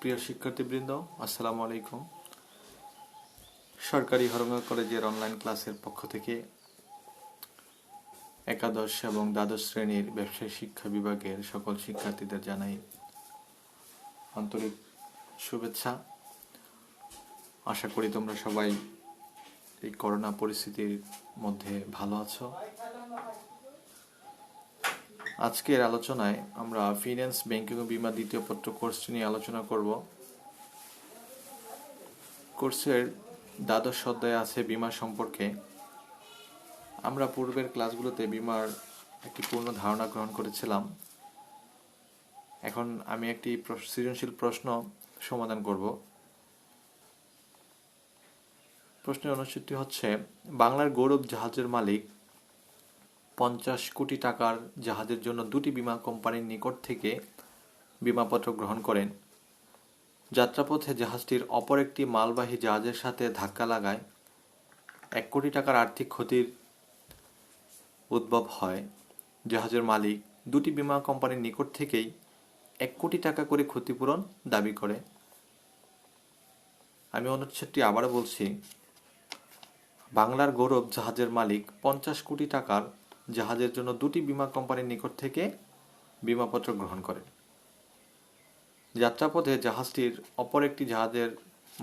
প্রিয় শিক্ষার্থীবৃন্দ, আসসালামু আলাইকুম। সরকারি হরঙ্গা কলেজের অনলাইন ক্লাসের পক্ষ থেকে একাদশ এবং দ্বাদশ শ্রেণীর ব্যবসায় শিক্ষা বিভাগের সকল শিক্ষার্থীদের জানাই আন্তরিক শুভেচ্ছা। আশা করি তোমরা সবাই এই করোনা পরিস্থিতির মধ্যে ভালো আছো। আজকের আলোচনায় আমরা ফিন্যান্স, ব্যাংকিং ও বীমা দ্বিতীয় পত্র কোর্সটি নিয়ে আলোচনা করব। কোর্সের দ্বাদশ অধ্যায়ে আছে বীমা সম্পর্কে। আমরা পূর্বের ক্লাসগুলোতে বীমার একটি পূর্ণ ধারণা গ্রহণ করেছিলাম। এখন আমি একটি সৃজনশীল প্রশ্ন সমাধান করব। প্রশ্নের অনুচ্ছেদটি হচ্ছে, বাংলার গৌরব জাহাজের মালিক 50 কোটি টাকার জাহাজের জন্য দুটি বীমা কোম্পানির নিকট থেকে বীমাপত্র গ্রহণ করেন। যাত্রাপথে জাহাজটির অপর একটি মালবাহী জাহাজের সাথে ধাক্কা লাগায় 1 কোটি টাকার আর্থিক ক্ষতির উদ্ভব হয়। জাহাজের মালিক দুটি বীমা কোম্পানির নিকট থেকেই 1 কোটি টাকা করে ক্ষতিপূরণ দাবি করে। আমি অনুচ্ছেদটি আবারও বলছি। বাংলার গৌরব জাহাজের মালিক 50 কোটি টাকার জাহাজের জন্য দুটি বীমা কোম্পানির নিকট থেকে বীমাপত্র গ্রহণ করেন। যাত্রাপথে জাহাজটির অপর একটি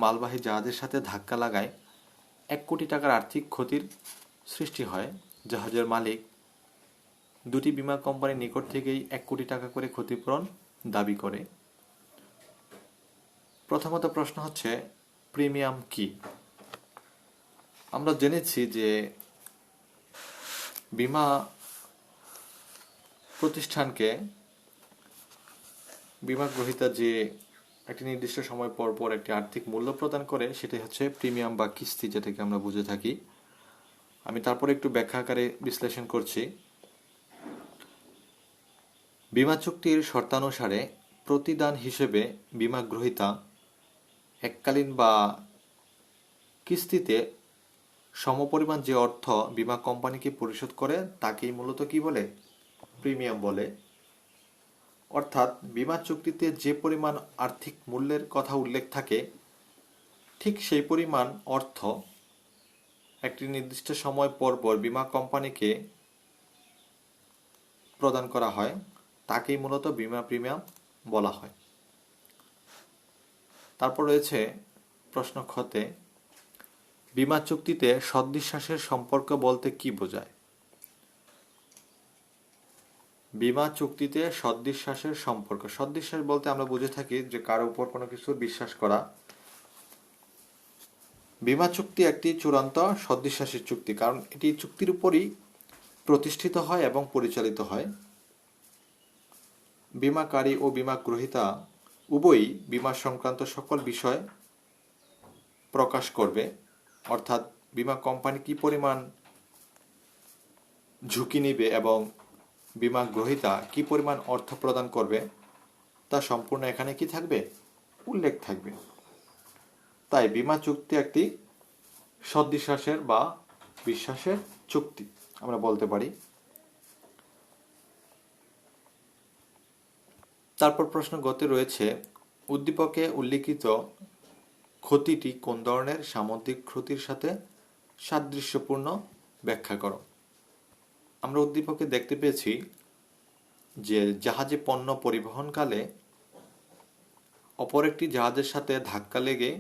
মালবাহী জাহাজের সাথে ধাক্কা লাগায় 1 কোটি টাকার আর্থিক ক্ষতির সৃষ্টি হয়। জাহাজের মালিক দুটি বীমা কোম্পানির নিকট থেকেই 1 কোটি টাকা করে ক্ষতিপূরণ দাবি করে। প্রথমত প্রশ্ন হচ্ছে, প্রিমিয়াম কি? আমরা জেনেছি যে বীমা প্রতিষ্ঠানকে বীমা গ্রহীতা যে একটি নির্দিষ্ট সময় পর পর একটি আর্থিক মূল্য প্রদান করে, সেটাই হচ্ছে প্রিমিয়াম বা কিস্তি, যেটাকে আমরা বুঝে থাকি। আমি তারপরে একটু ব্যাখ্যা আকারে বিশ্লেষণ করছি। বীমা চুক্তির শর্তানুসারে প্রতিদান হিসেবে বীমা গ্রহীতা এককালীন বা কিস্তিতে সমপরিমাণ যে অর্থ বীমা কোম্পানিকে পরিশোধ করে তাকেই মূলত কি বলে? প্রিমিয়াম বলে। অর্থাৎ বীমা চুক্তিতে যে পরিমাণ আর্থিক মূল্যের কথা উল্লেখ থাকে, ঠিক সেই পরিমাণ অর্থ একটি নির্দিষ্ট সময় পর পর বীমা কোম্পানিকে প্রদান করা হয়, তাকেই মূলত বীমা প্রিমিয়াম বলা হয়। তারপর রয়েছে প্রশ্ন খতে, বীমা চুক্তিতে সদ্বিশ্বাসের সম্পর্ক বলতে কি বোঝায়? বীমা চুক্তিতে সদ্বিশ্বাসের সম্পর্ক, সদ্বিশ্বাস বলতে আমরা বুঝে থাকি যে কারো উপর কোনো কিছু বিশ্বাস করা। বীমা চুক্তি একটি চূড়ান্ত সদ্বিশ্বাসের চুক্তি, কারণ এটি চুক্তির উপরই প্রতিষ্ঠিত হয় এবং পরিচালিত হয়। বীমাকারী ও বীমা গ্রহীতা উভয়ই বীমা সংক্রান্ত সকল বিষয় প্রকাশ করবে। অর্থাৎ বীমা কোম্পানি কি পরিমাণ ঝুঁকি নিবে এবং বীমা গ্রহীতা কি পরিমাণ অর্থ প্রদান করবে, তা সম্পূর্ণ এখানে কি থাকবে? উল্লেখ থাকবে। তাই বীমা চুক্তি একটি সদ্বিশ্বাসের বা বিশ্বাসের চুক্তি আমরা বলতে পারি। তারপর প্রশ্ন গতে রয়েছে, উদ্দীপকে উল্লিখিত ক্ষতিটি কোন ধরনের সামুদ্রিক ক্ষতির সাথে সাদৃশ্যপূর্ণ ব্যাখ্যা করো। আমরা উদ্দীপকে দেখতে পেয়েছি যে জাহাজে পণ্য পরিবহনকালে অপর একটি জাহাজের সাথে ধাক্কা লেগে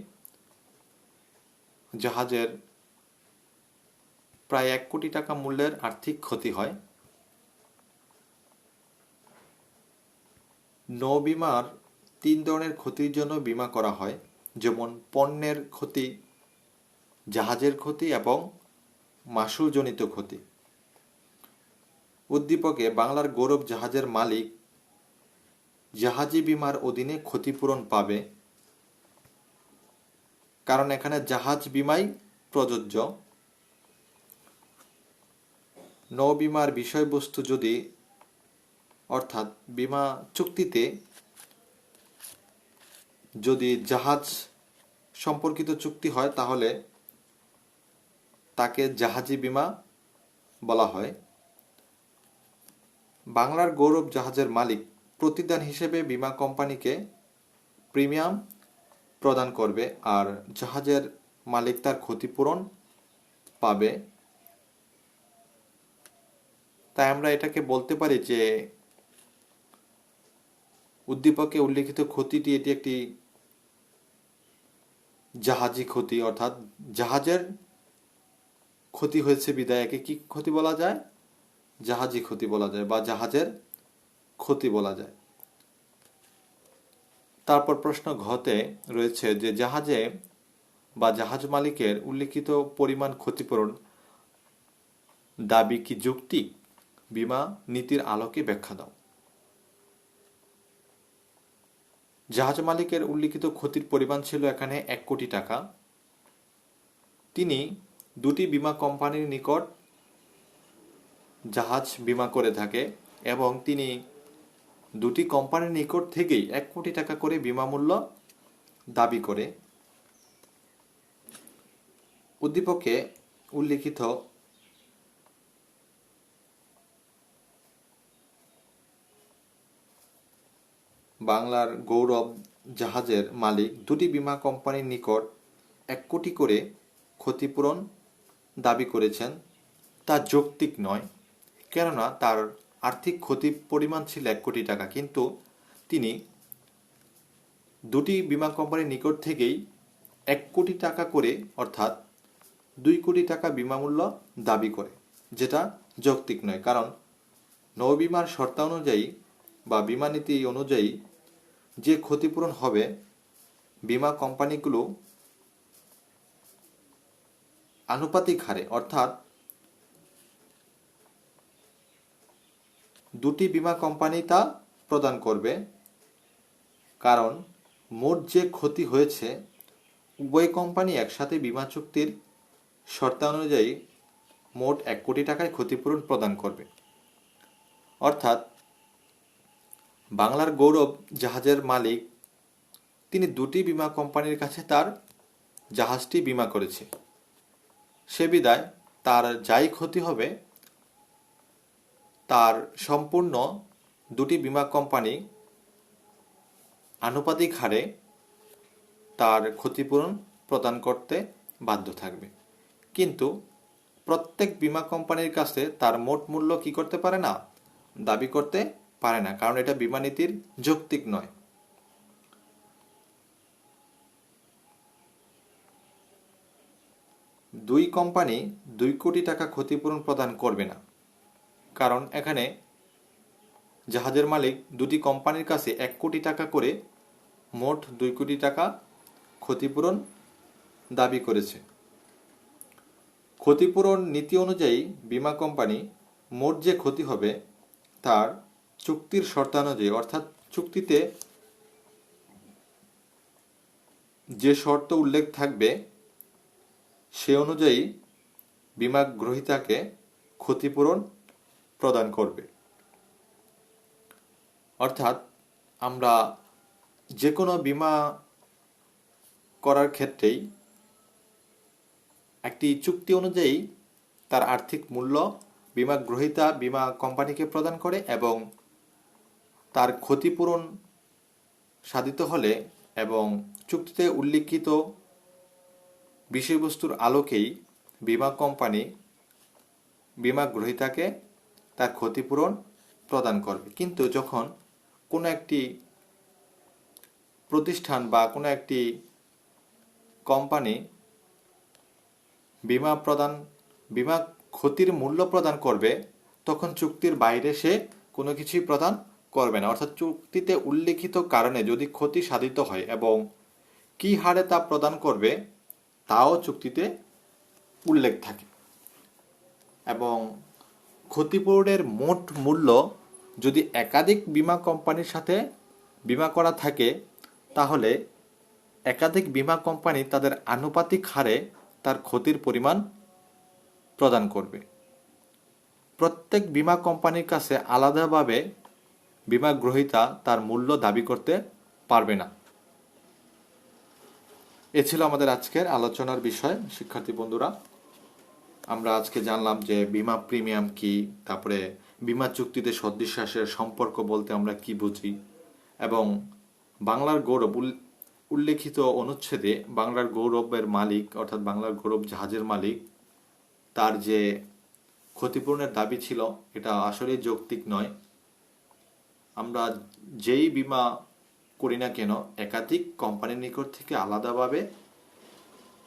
জাহাজের প্রায় 1 কোটি টাকা মূল্যের আর্থিক ক্ষতি হয়। নৌ-বীমার 3 ধরনের ক্ষতির জন্য বীমা করা হয়, যেমন পণ্যের ক্ষতি, জাহাজের ক্ষতি এবং মাশুলজনিত ক্ষতি। উদ্দীপকে বাংলার গৌরব জাহাজের মালিক জাহাজি বীমার অধীনে ক্ষতিপূরণ পাবে, কারণ এখানে জাহাজ বীমাই প্রযোজ্য। নৌ-বীমার বিষয়বস্তু যদি, অর্থাৎ বীমা চুক্তিতে যদি জাহাজ সম্পর্কিত চুক্তি হয়, তাহলে তাকে জাহাজি বীমা বলা হয়। বাংলার গৌরব জাহাজের মালিক প্রতিদান হিসেবে বীমা কোম্পানিকে প্রিমিয়াম প্রদান করবে আর জাহাজের মালিক তার ক্ষতিপূরণ পাবে। তাই আমরা এটাকে বলতে পারি যে উদ্দীপকে উল্লিখিত ক্ষতিটি এটি একটি জাহাজি ক্ষতি, অর্থাৎ জাহাজের ক্ষতি হয়েছে বিদায় একে কি ক্ষতি বলা যায়? জাহাজি ক্ষতি বলা যায় বা জাহাজের ক্ষতি বলা যায়। তারপর প্রশ্ন ঘতে রয়েছে যে জাহাজে বা জাহাজ মালিকের উল্লিখিত পরিমাণ ক্ষতিপূরণ দাবি কি যৌক্তিক? বীমা নীতির আলোকে ব্যাখ্যা দাও। জাহাজ মালিকের উল্লিখিত ক্ষতির পরিমাণ ছিল এখানে 1 কোটি টাকা। তিনি দুটি বীমা কোম্পানির নিকট জাহাজ বীমা করে থাকে এবং তিনি দুটি কোম্পানির নিকট থেকেই 1 কোটি টাকা করে বীমা মূল্য দাবি করে। উদ্দীপকে উল্লিখিত বাংলার গৌরব জাহাজের মালিক দুটি বীমা কোম্পানির নিকট 1 কোটি করে ক্ষতিপূরণ দাবি করেছেন তা যৌক্তিক নয়, কেননা তার আর্থিক ক্ষতির পরিমাণ ছিল 1 কোটি টাকা, কিন্তু তিনি দুটি বীমা কোম্পানির নিকট থেকেই 1 কোটি টাকা করে অর্থাৎ 2 কোটি টাকা বীমা মূল্য দাবি করে, যেটা যৌক্তিক নয়। কারণ নৌবিমার শর্তানুযায়ী বা বীমা নীতি অনুযায়ী যে ক্ষতিপূরণ হবে বীমা কোম্পানিগুলো আনুপাতিক হারে অর্থাৎ দুটি বীমা কোম্পানি তা প্রদান করবে। কারণ মোট যে ক্ষতি হয়েছে উভয় কোম্পানি একসাথে বীমা চুক্তির শর্তানুযায়ী মোট 1 কোটি টাকায় ক্ষতিপূরণ প্রদান করবে। অর্থাৎ বাংলার গৌরব জাহাজের মালিক তিনি দুটি বীমা কোম্পানির কাছে তার জাহাজটি বীমা করেছে, সে বিদায় তার যাই ক্ষতি হবে তার সম্পূর্ণ দুটি বীমা কোম্পানি আনুপাতিক হারে তার ক্ষতিপূরণ প্রদান করতে বাধ্য থাকবে। কিন্তু প্রত্যেক বীমা কোম্পানির কাছে তার মোট মূল্য কি করতে পারে না? দাবি করতে পারে না, কারণ এটা বীমা নীতির যৌক্তিক নয়। দুই কোম্পানি 2 কোটি টাকা ক্ষতিপূরণ প্রদান করবে না, কারণ এখানে জাহাজের মালিক দুটি কোম্পানির কাছে 1 কোটি টাকা করে মোট 2 কোটি টাকা ক্ষতিপূরণ দাবি করেছে। ক্ষতিপূরণ নীতি অনুযায়ী বীমা কোম্পানি মোট যে ক্ষতি হবে তার চুক্তির শর্তানুযায়ী অর্থাৎ চুক্তিতে যে শর্ত উল্লেখ থাকবে সে অনুযায়ী বীমা গ্রহীতাকে ক্ষতিপূরণ প্রদান করবে। অর্থাৎ আমরা যে কোনো বীমা করার ক্ষেত্রেই একটি চুক্তি অনুযায়ী তার আর্থিক মূল্য বীমা গ্রহীতা বীমা কোম্পানিকে প্রদান করে এবং তার ক্ষতিপূরণ সাধিত হলে এবং চুক্তিতে উল্লিখিত বিষয়বস্তুর আলোকেই বীমা কোম্পানি বীমা গ্রহীতাকে তার ক্ষতিপূরণ প্রদান করবে। কিন্তু যখন কোনো একটি প্রতিষ্ঠান বা কোনো একটি কোম্পানি বীমা ক্ষতির মূল্য প্রদান করবে তখন চুক্তির বাইরে সে কোনো কিছুই প্রদান করবে না। অর্থাৎ চুক্তিতে উল্লিখিত কারণে যদি ক্ষতি সাধিত হয় এবং কি হারে তা প্রদান করবে তাও চুক্তিতে উল্লেখ থাকে এবং ক্ষতিপূরণের মোট মূল্য যদি একাধিক বীমা কোম্পানির সাথে বীমা করা থাকে তাহলে একাধিক বীমা কোম্পানি তাদের আনুপাতিক হারে তার ক্ষতির পরিমাণ প্রদান করবে। প্রত্যেক বীমা কোম্পানির কাছে আলাদাভাবে বীমা গ্রহীতা তার মূল্য দাবি করতে পারবে না। এ ছিল আমাদের আজকের আলোচনার বিষয়। শিক্ষার্থী বন্ধুরা, আমরা আজকে জানলাম যে বীমা প্রিমিয়াম কি, তারপরে বীমা চুক্তিতে সদ্বিশ্বাসের সম্পর্ক বলতে আমরা কি বুঝি এবং বাংলার গৌরব উল্লেখিত অনুচ্ছেদে বাংলার গৌরবের মালিক অর্থাৎ বাংলার গৌরব জাহাজের মালিক তার যে ক্ষতিপূরণের দাবি ছিল এটা আসলেই যৌক্তিক নয়। আমরা যেই বীমা করি না কেন একাধিক কোম্পানির নিকট থেকে আলাদাভাবে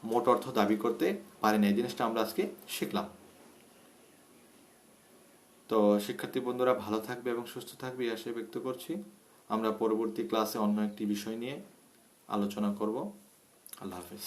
মোট অর্থ দাবি করতে পারি না। এই জিনিসটা আমরা আজকে শিখলাম। তো শিক্ষার্থী বন্ধুরা ভালো থাকবে এবং সুস্থ থাকবে এই আশায় ব্যক্ত করছি। আমরা পরবর্তী ক্লাসে অন্য একটি বিষয় নিয়ে আলোচনা করব। আল্লাহ হাফেজ।